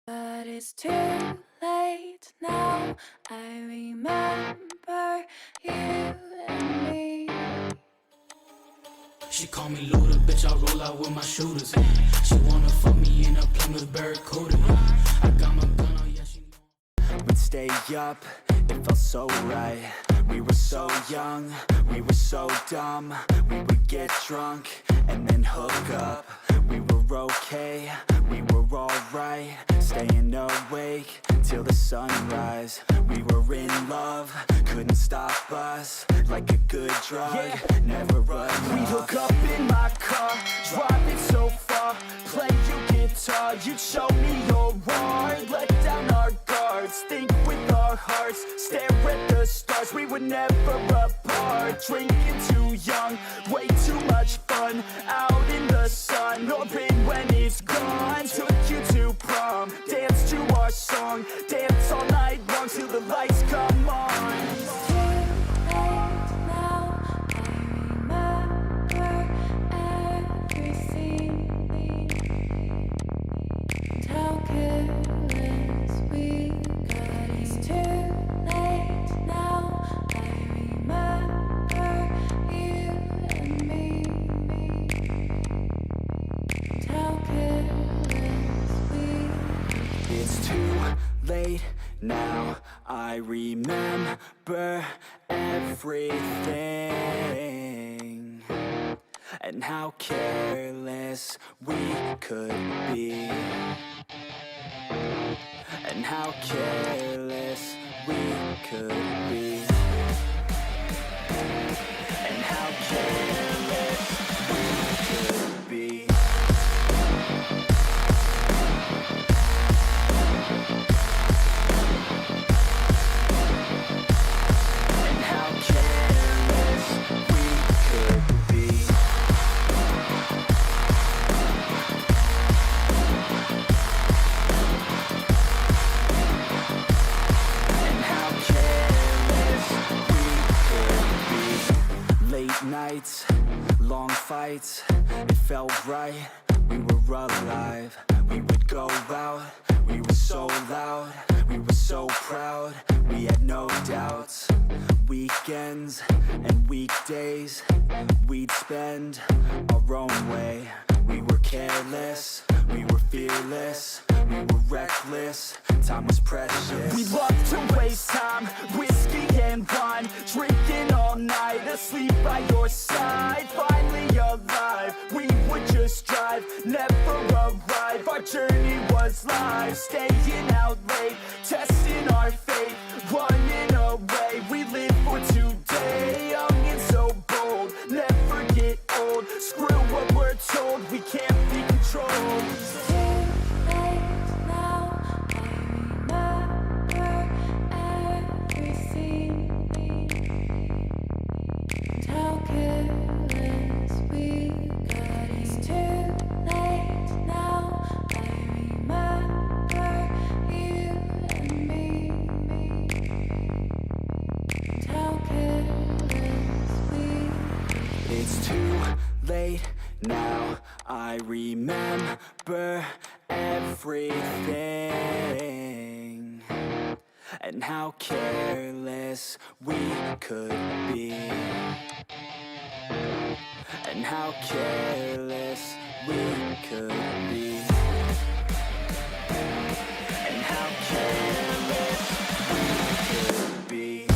But it's too late now. I remember you and me. She call me Luda, bitch, I roll out with my shooters. She wanna fuck me in a Plymouth Barracuda. I got my gun on, yeah, she know. We'd stay up, it felt so right. We were so young, we were so dumb. We would get drunk and then hook up. We were okay, we were alright. Staying awake till the sunrise. We were in love, couldn't stop us. Like a good drug, never run. We'd hook up in my car, driving so far. Play you guitar, you'd show me your art. Let down our guards, think with our hearts. Stare at the stars, we were never apart. Drinking too young, way too much fun. Out in the sun, open when it's gone. Took you to prom, dance to our song. Dance all night long till the lights come on. Late now, I remember everything, and how careless we could be, and how careless we could be, and how careless we could be. Nights, long fights, it felt right, we were alive. We would go out, we were so loud, we were so proud, we had no doubts. Weekends and weekdays, we'd spend our own way. We were careless, we were fearless, we were reckless, time was precious. We loved to waste time, whiskey and wine, drinking all night, asleep by your side. Finally alive, we would just drive, never arrive. Our journey was live, staying out late, testing our fate, running away. We live for today, young and so bold, never get old. Screw what we're told, we can't be controlled. It's too late now, I remember everything, and how careless we could be, and how careless we could be, and how careless we could be.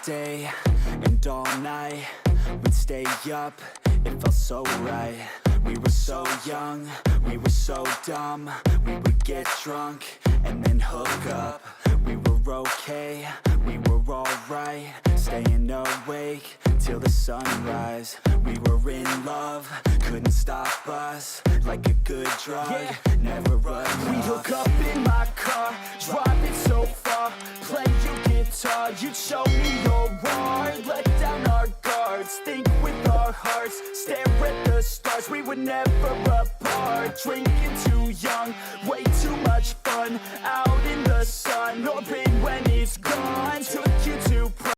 day and all night. We'd stay up, it felt so right. We were so young, we were so dumb. We would get drunk and then hook up. We were okay, we were alright. Staying awake till the sunrise. We were in love, couldn't stop us. Like a good drug, never run. We'd hook up in my car, drive it so far. Play your guitar, you'd show me your art. Let down our guards, think with our hearts. Stare at the stars, we were never apart. Drink